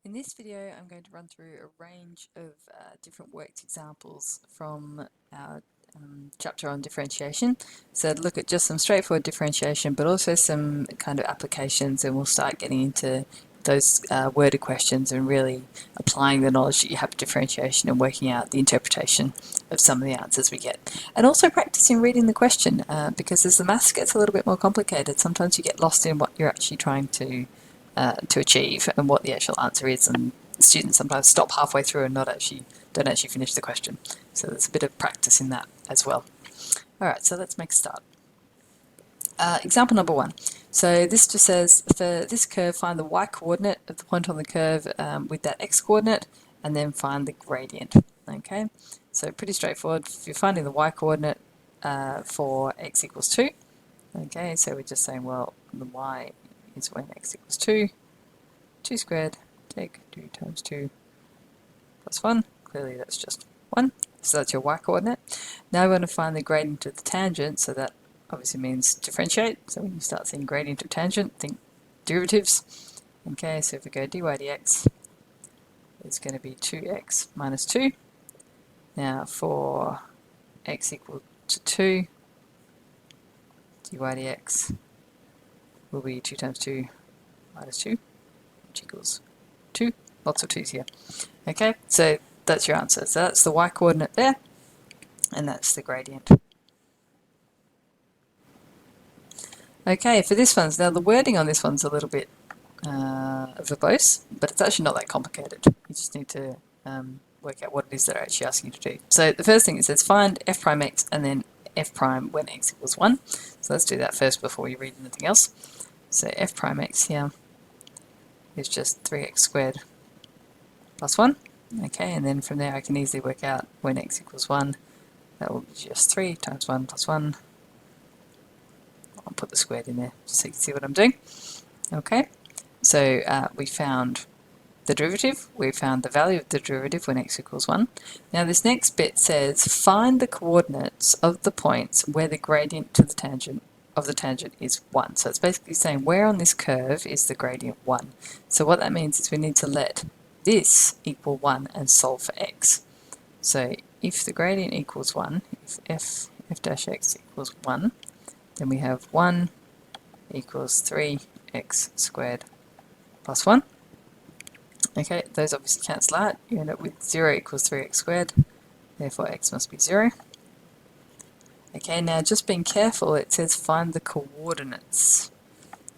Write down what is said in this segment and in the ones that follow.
In this video, I'm going to run through a range of different worked examples from our chapter on differentiation. So look at just some straightforward differentiation, but also some kind of applications, and we'll start getting into those worded questions and really applying the knowledge that you have of differentiation and working out the interpretation of some of the answers we get. And also practicing reading the question, because as the maths gets a little bit more complicated, sometimes you get lost in what you're actually trying to achieve and what the actual answer is, and students sometimes stop halfway through and don't actually finish the question. So there's a bit of practice in that as well. Alright, so let's make a start. Example number 1. So this just says, for this curve, find the y-coordinate of the point on the curve with that x-coordinate, and then find the gradient. Okay, so pretty straightforward. If you're finding the y-coordinate for x equals 2, okay, so we're just saying, well, the y is when x equals 2, 2 squared, take 2 times 2 plus 1, clearly that's just 1, so that's your y-coordinate. Now we want to find the gradient of the tangent, so that obviously means differentiate, so when you start seeing gradient of tangent, think derivatives. Okay, so if we go dy dx, it's going to be 2x minus 2. Now for x equal to 2, dy dx will be 2 times 2 minus 2, which equals 2. Lots of 2's here. Okay, so that's your answer. So that's the y-coordinate there, and that's the gradient. Okay, for this one, now the wording on this one's a little bit verbose, but it's actually not that complicated. You just need to work out what it is they're actually asking you to do. So the first thing it says, find f prime x and then f prime when x equals 1. So let's do that first before we read anything else. So f prime x here is just 3x squared plus 1. Okay, and then from there I can easily work out when x equals 1, that will be just 3 times 1 plus 1. I'll put the squared in there just so you can see what I'm doing. Okay, so we found the derivative, we found the value of the derivative when x equals 1. Now this next bit says, find the coordinates of the points where the gradient to the tangent of the tangent is 1. So it's basically saying where on this curve is the gradient 1. So what that means is we need to let this equal 1 and solve for x. So if the gradient equals 1, if f dash x equals 1, then we have 1 equals 3x squared plus 1. Okay, those obviously cancel out. You end up with 0 equals 3x squared, therefore x must be 0. Okay, now just being careful, it says find the coordinates,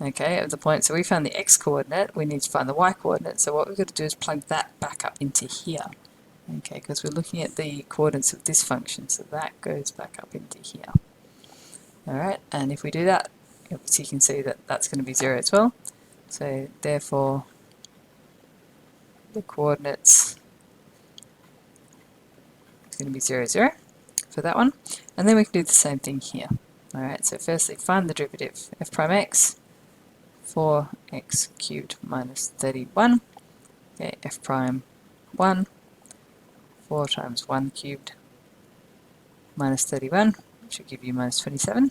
okay, of the point. So we found the x-coordinate, we need to find the y-coordinate. So what we've got to do is plug that back up into here, okay, because we're looking at the coordinates of this function, so that goes back up into here. Alright, and if we do that, obviously you can see that that's going to be 0 as well. So therefore, the coordinates is going to be 0, 0 for that one. And then we can do the same thing here. Alright, so firstly find the derivative, f prime x, 4x cubed minus 31. Okay, f prime 1, 4 times 1 cubed minus 31, which will give you minus 27.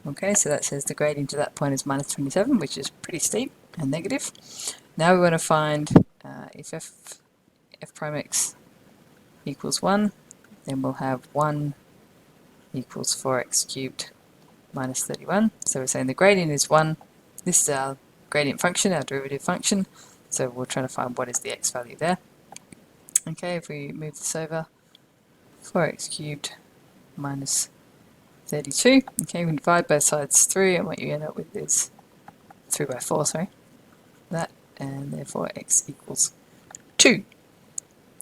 Okay, so that says the gradient to that point is minus 27, which is pretty steep and negative. Now we want to find if f prime x equals 1, then we'll have 1 equals 4x cubed minus 31. So we're saying the gradient is 1. This is our gradient function, our derivative function. So we're trying to find what is the x value there. Okay, if we move this over, 4x cubed minus 32. Okay, we can divide both sides through, and what you end up with is 3 by 4, sorry. That, and therefore x equals 2.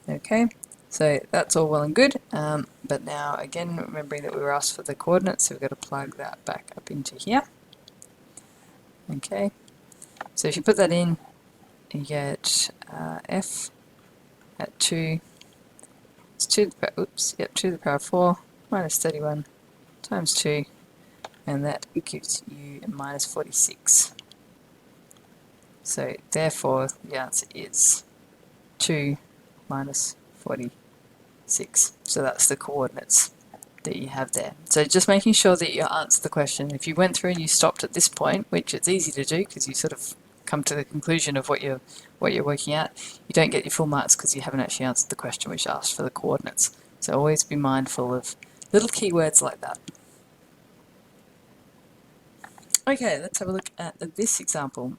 Okay, so that's all well and good, but now again, remembering that we were asked for the coordinates, so we've got to plug that back up into here. Okay, so if you put that in, you get f at 2, it's 2 to the power of 4 minus 31 times 2, and that gives you minus 46. So therefore the answer is 2 minus 46. So that's the coordinates that you have there. So just making sure that you answer the question. If you went through and you stopped at this point, which it's easy to do because you sort of come to the conclusion of what you're working out, you don't get your full marks because you haven't actually answered the question which asked for the coordinates. So always be mindful of little keywords like that. Okay, let's have a look at this example.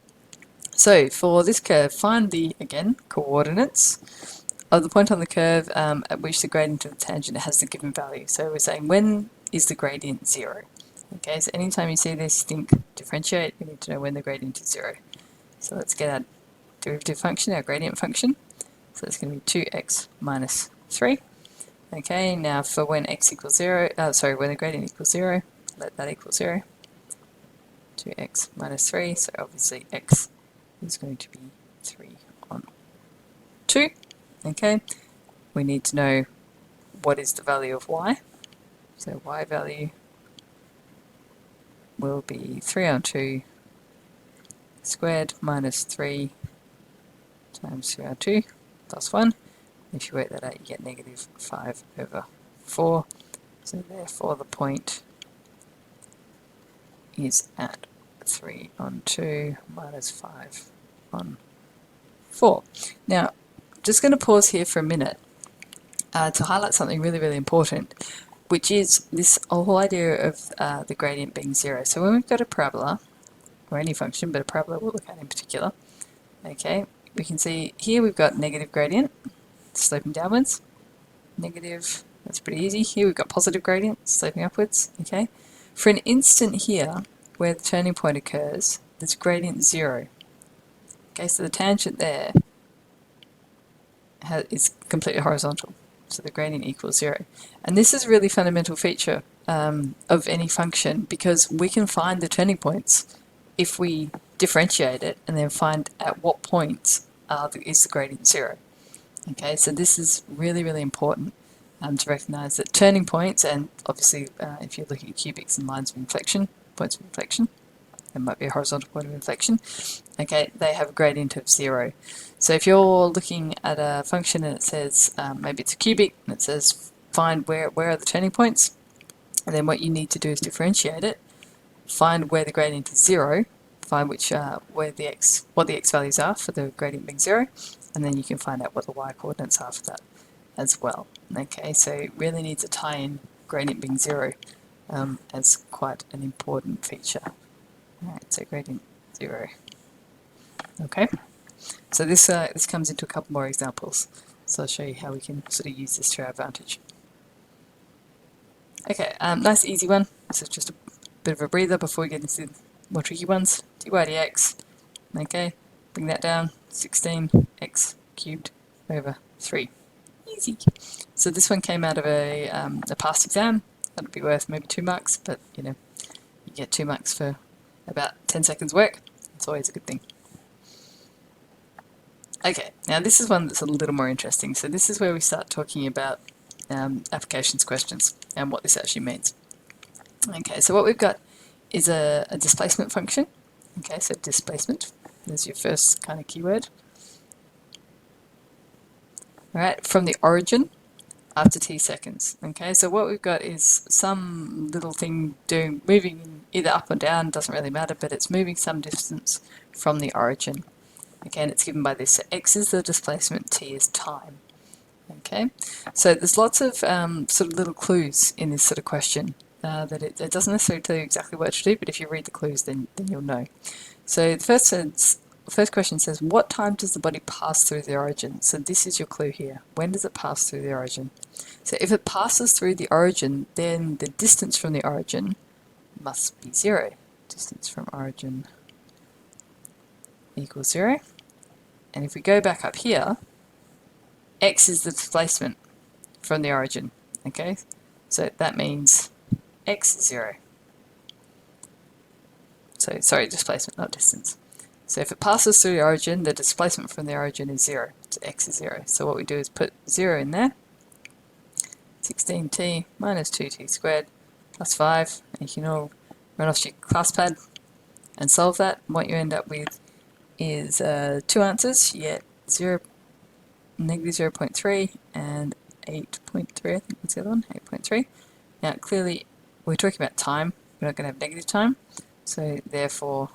So for this curve, find the, again, coordinates of the point on the curve at which the gradient of the tangent has the given value. So we're saying, when is the gradient 0? Okay, so anytime you see this, think differentiate, we need to know when the gradient is 0. So let's get our derivative function, our gradient function. So it's going to be 2x minus 3. Okay, now for when x equals 0, when the gradient equals 0, let that equal 0. 2x minus 3, so obviously x is going to be 3 on 2. Okay, we need to know what is the value of y. So y value will be 3 on 2 squared minus 3 times 3 on 2 plus 1. If you work that out, you get negative 5 over 4. So therefore the point is at 3 on 2 minus 5 on 4. Now, just going to pause here for a minute to highlight something really, really important, which is this whole idea of the gradient being 0. So when we've got a parabola, or any function, but a parabola we'll look at in particular, okay, we can see here we've got negative gradient, sloping downwards, negative, that's pretty easy. Here we've got positive gradient, sloping upwards, okay. For an instant here, where the turning point occurs, there's gradient 0. Okay, so the tangent there is completely horizontal, so the gradient equals 0. And this is a really fundamental feature of any function, because we can find the turning points if we differentiate it and then find at what points is the gradient 0. Okay, so this is really, really important to recognise that turning points, and obviously if you're looking at cubics and lines of inflection, points of inflection, there might be a horizontal point of inflection, okay, they have a gradient of 0. So if you're looking at a function and it says, maybe it's a cubic, and it says find where are the turning points, and then what you need to do is differentiate it, find where the gradient is 0, find what the x values are for the gradient being 0, and then you can find out what the y coordinates are for that as well. Okay, so it really needs a tie-in, gradient being 0, as quite an important feature. Alright, so gradient 0. Okay, so this comes into a couple more examples, so I'll show you how we can sort of use this to our advantage. Okay, nice easy one. This is just a bit of a breather before we get into the more tricky ones. dy dx, okay, bring that down, 16x cubed over 3. Easy. So this one came out of a past exam. That'd be worth maybe 2 marks, but you know, you get 2 marks for about 10 seconds work. It's always a good thing. Okay, now this is one that's a little more interesting. So this is where we start talking about applications questions and what this actually means. Okay, so what we've got is a displacement function. Okay, so displacement, there's your first kind of keyword. Alright, from the origin after t seconds. Okay, so what we've got is some little thing moving either up or down, doesn't really matter, but it's moving some distance from the origin. Again, it's given by this. So x is the displacement, t is time. Okay, so there's lots of sort of little clues in this sort of question that it doesn't necessarily tell you exactly what to do, but if you read the clues, then you'll know. So the first question says, what time does the body pass through the origin? So this is your clue here. When does it pass through the origin? So if it passes through the origin, then the distance from the origin must be 0. Distance from origin equals 0. And if we go back up here, x is the displacement from the origin. Okay, so that means x is 0. So, sorry, displacement, not distance. So if it passes through the origin, the displacement from the origin is 0. So x is 0. So what we do is put 0 in there. 16t minus 2t squared plus 5. And you can all run off your class pad and solve that. And what you end up with is 2 answers. You get negative 0.3 and 8.3, I think that's the other one, 8.3. Now clearly we're talking about time, we're not going to have negative time, so therefore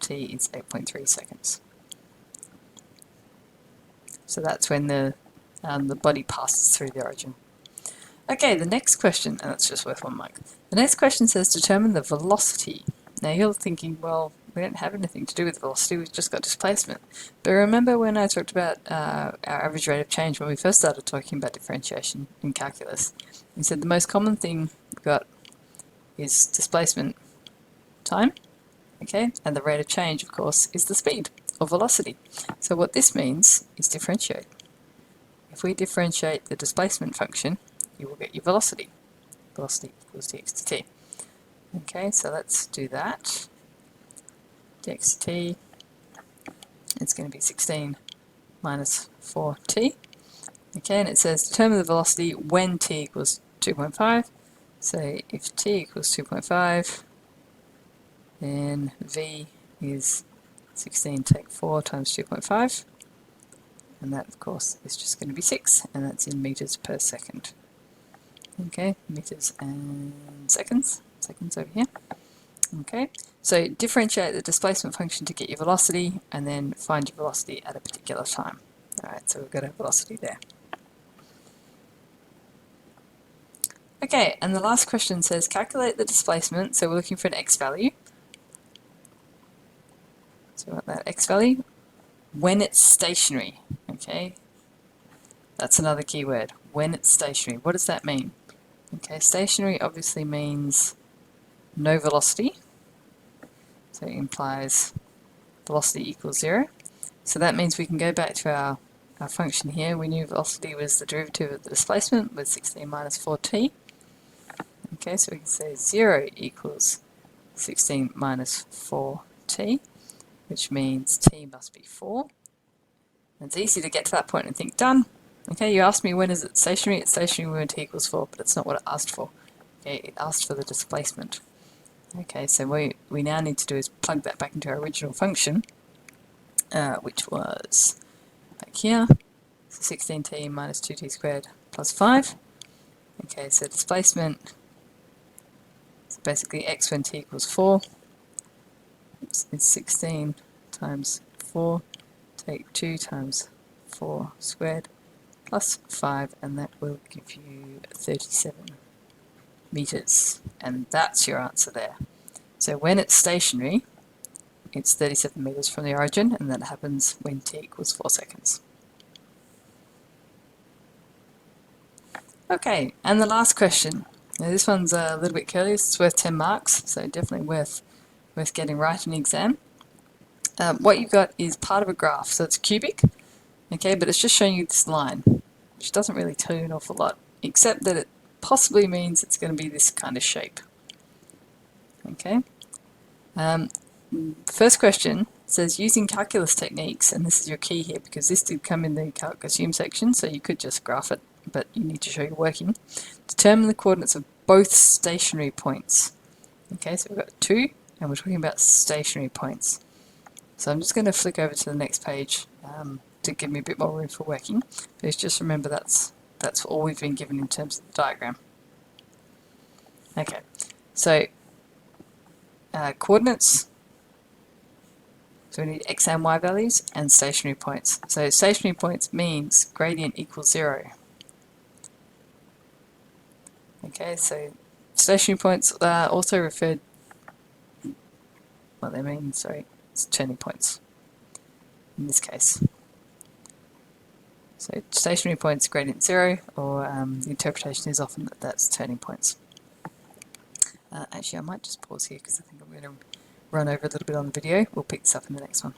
t is 8.3 seconds. So that's when the body passes through the origin. Okay, the next question, and that's just worth 1 mark. The next question says determine the velocity. Now you're thinking, well, we don't have anything to do with velocity, we've just got displacement. But remember when I talked about our average rate of change when we first started talking about differentiation in calculus? We said the most common thing we've got is displacement time, okay, and the rate of change, of course, is the speed or velocity. So what this means is differentiate. If we differentiate the displacement function, you will get your velocity. Velocity equals dx dt. Okay, so let's do that. Dx dt, it's going to be 16 minus 4t. Okay, and it says determine the velocity when t equals 2.5. So if t equals 2.5, then v is 16 take 4 times 2.5. And that, of course, is just going to be 6, and that's in meters per second. Okay, meters and seconds. Seconds over here. Okay, so differentiate the displacement function to get your velocity, and then find your velocity at a particular time. Alright, so we've got our velocity there. Okay, and the last question says calculate the displacement, so we're looking for an x value. So we want that x value when it's stationary. Okay, that's another keyword, when it's stationary. What does that mean? Okay, stationary obviously means no velocity, so it implies velocity equals 0. So that means we can go back to our function here. We knew velocity was the derivative of the displacement with 16 minus 4t. Okay, so we can say 0 equals 16 minus 4t, which means t must be 4. And it's easy to get to that point and think, done. Okay, you asked me when is it stationary? It's stationary when t equals 4, but it's not what it asked for. Okay, it asked for the displacement. Okay, so what we now need to do is plug that back into our original function, which was back here, so 16t minus 2t squared plus 5. Okay, so displacement is basically x when t equals 4. Oops, it's 16 times 4, take 2 times 4 squared plus 5, and that will give you 37 meters. And that's your answer there. So when it's stationary, it's 37 meters from the origin, and that happens when t equals 4 seconds. Okay, and the last question. Now this one's a little bit curly, it's worth 10 marks, so definitely worth getting right in the exam. What you've got is part of a graph, so it's cubic, okay, but it's just showing you this line, which doesn't really tell you an awful lot, except that it possibly means it's going to be this kind of shape. Okay. First question says using calculus techniques, and this is your key here because this did come in the calc assume section, so you could just graph it, but you need to show your working. Determine the coordinates of both stationary points. Okay, so we've got 2, and we're talking about stationary points. So I'm just going to flick over to the next page to give me a bit more room for working. But just remember that's all we've been given in terms of the diagram. Okay, so coordinates. So we need x and y values and stationary points. So stationary points means gradient equals 0. Okay, so stationary points are also referred, what they mean, sorry, it's turning points in this case. So stationary points gradient 0, or the interpretation is often that that's turning points. Actually, I might just pause here because I think I'm going to run over a little bit on the video. We'll pick this up in the next one.